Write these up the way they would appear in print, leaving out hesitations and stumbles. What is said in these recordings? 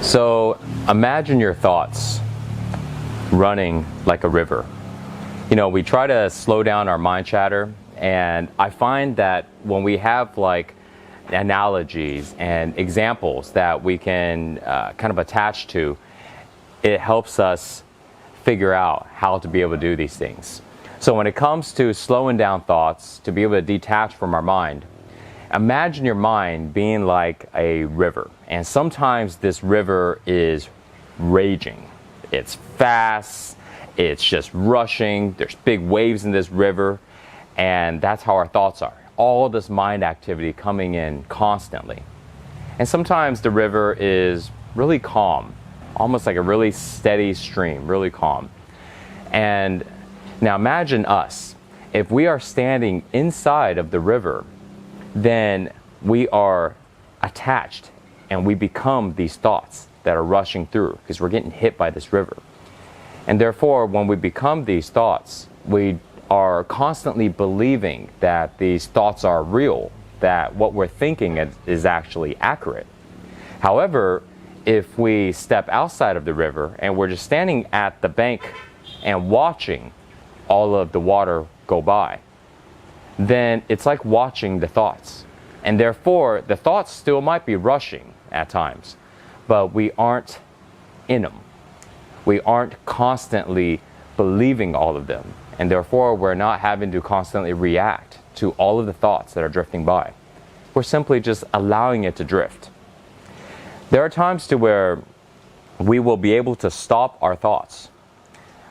So imagine your thoughts running like a river. We try to slow down our mind chatter, and I find that when we have like analogies and examples that we can kind of attach to, it helps us figure out how to be able to do these things. So when it comes to slowing down thoughts, to be able to detach from our mind, imagine your mind being like a river. And sometimes this river is raging. It's fast, it's just rushing, there's big waves in this river, and that's how our thoughts are. All this mind activity coming in constantly. And sometimes the river is really calm, almost like a really steady stream, really calm. And now imagine us. If we are standing inside of the river, then we are attached and we become these thoughts that are rushing through because we're getting hit by this river. And therefore, when we become these thoughts, we are constantly believing that these thoughts are real, that what we're thinking is actually accurate. However, if we step outside of the river and we're just standing at the bank and watching all of the water go by, then it's like watching the thoughts. And therefore, the thoughts still might be rushing at times, but we aren't in them. We aren't constantly believing all of them. And therefore, we're not having to constantly react to all of the thoughts that are drifting by. We're simply just allowing it to drift. There are times to where we will be able to stop our thoughts.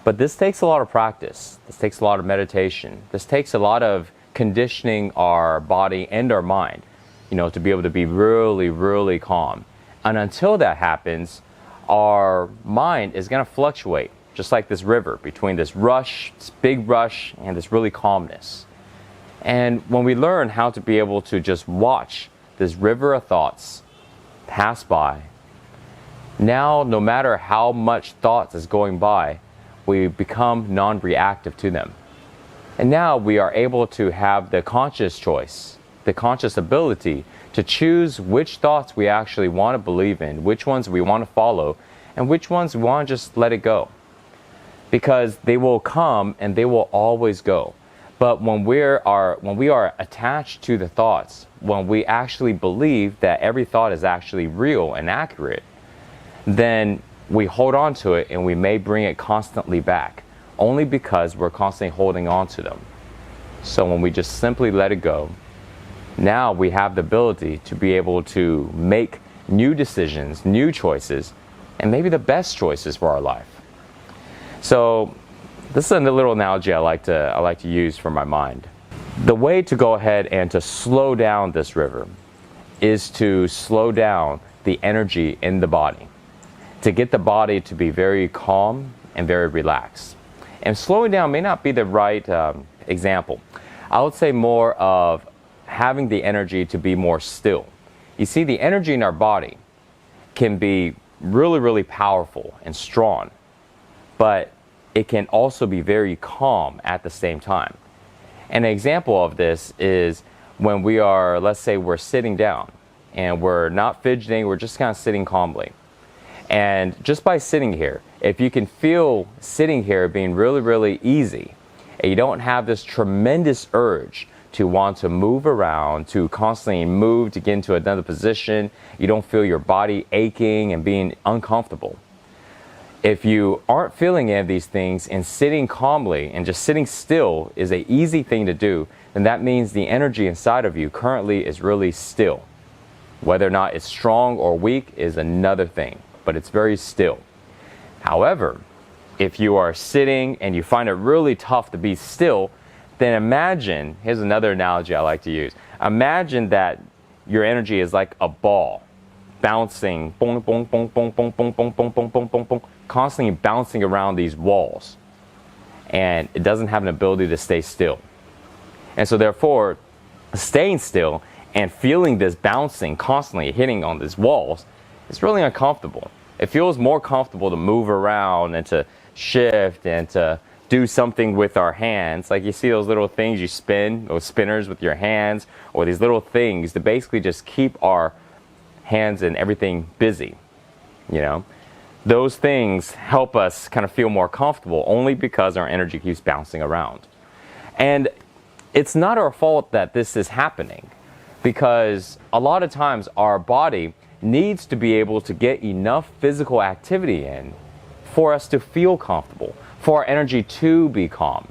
But this takes a lot of practice. This takes a lot of meditation. This takes a lot of conditioning our body and our mind, to be able to be really, really calm. And until that happens, our mind is going to fluctuate, just like this river, between this rush, this big rush, and this really calmness. And when we learn how to be able to just watch this river of thoughts pass by, now no matter how much thoughts is going by, we become non-reactive to them. And now we are able to have the conscious choice, the conscious ability to choose which thoughts we actually want to believe in, which ones we want to follow, and which ones we want to just let it go. Because they will come and they will always go. But when we are attached to the thoughts, when we actually believe that every thought is actually real and accurate, then we hold on to it and we may bring it constantly back, only because we're constantly holding on to them. So when we just simply let it go, now we have the ability to be able to make new decisions, new choices, and maybe the best choices for our life. So this is a little analogy I like to use for my mind. The way to go ahead and to slow down this river is to slow down the energy in the body, to get the body to be very calm and very relaxed. And slowing down may not be the right example. I would say more of having the energy to be more still. You see, the energy in our body can be really, really powerful and strong, but it can also be very calm at the same time. An example of this is when we are, let's say we're sitting down and we're not fidgeting, we're just kind of sitting calmly. And just by sitting here, if you can feel sitting here being really, really easy, and you don't have this tremendous urge to want to move around, to constantly move to get into another position, you don't feel your body aching and being uncomfortable. If you aren't feeling any of these things and sitting calmly and just sitting still is an easy thing to do, then that means the energy inside of you currently is really still. Whether or not it's strong or weak is another thing, but it's very still. However, if you are sitting and you find it really tough to be still, then imagine, here's another analogy I like to use. Imagine that your energy is like a ball bouncing, boom, boom, boom, boom, boom, boom, boom, boom, boom, boom, boom, boom, constantly bouncing around these walls. And it doesn't have an ability to stay still. And so therefore, staying still and feeling this bouncing, constantly hitting on these walls, is really uncomfortable. It feels more comfortable to move around and to shift and to do something with our hands. Like you see those little things you spin, those spinners with your hands, or these little things to basically just keep our hands and everything busy. you know. Those things help us kind of feel more comfortable only because our energy keeps bouncing around. And it's not our fault that this is happening, because a lot of times our body needs to be able to get enough physical activity in for us to feel comfortable, for our energy to be calm.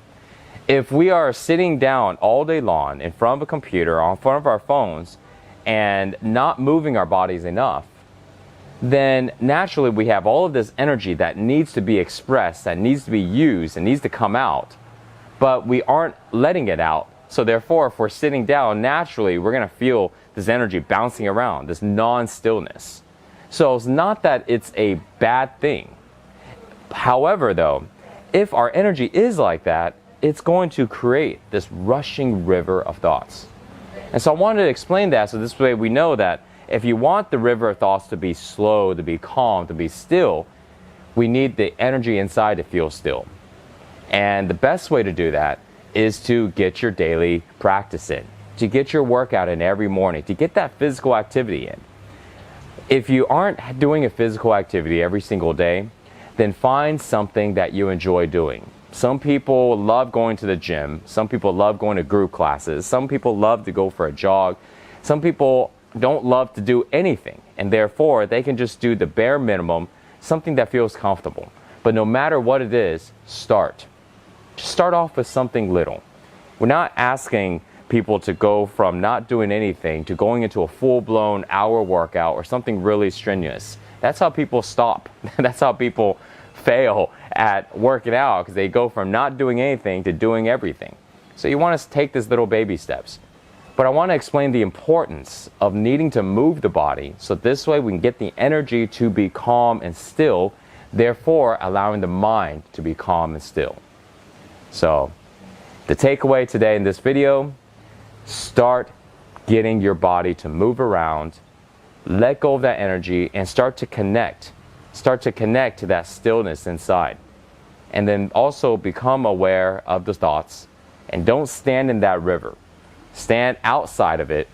If we are sitting down all day long in front of a computer or in front of our phones and not moving our bodies enough, then naturally we have all of this energy that needs to be expressed, that needs to be used, and needs to come out, but we aren't letting it out. So therefore, if we're sitting down, naturally we're going to feel this energy bouncing around, this non-stillness. So it's not that it's a bad thing. However, though, if our energy is like that, it's going to create this rushing river of thoughts. And so I wanted to explain that so this way we know that if you want the river of thoughts to be slow, to be calm, to be still, we need the energy inside to feel still. And the best way to do that is to get your daily practice in, to get your workout in every morning, to get that physical activity in. If you aren't doing a physical activity every single day, then find something that you enjoy doing. Some people love going to the gym. Some people love going to group classes. Some people love to go for a jog. Some people don't love to do anything, and therefore they can just do the bare minimum, something that feels comfortable. But no matter what it is, start. Just start off with something little. We're not asking people to go from not doing anything to going into a full-blown hour workout or something really strenuous. That's how people stop. That's how people fail at working out, because they go from not doing anything to doing everything. So you want to take these little baby steps. But I want to explain the importance of needing to move the body, so this way we can get the energy to be calm and still, therefore allowing the mind to be calm and still. So the takeaway today in this video, start getting your body to move around, let go of that energy, and start to connect to that stillness inside. And then also become aware of the thoughts, and don't stand in that river. Stand outside of it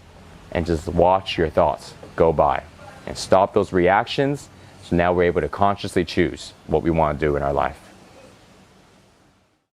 and just watch your thoughts go by and stop those reactions. So now we're able to consciously choose what we want to do in our life.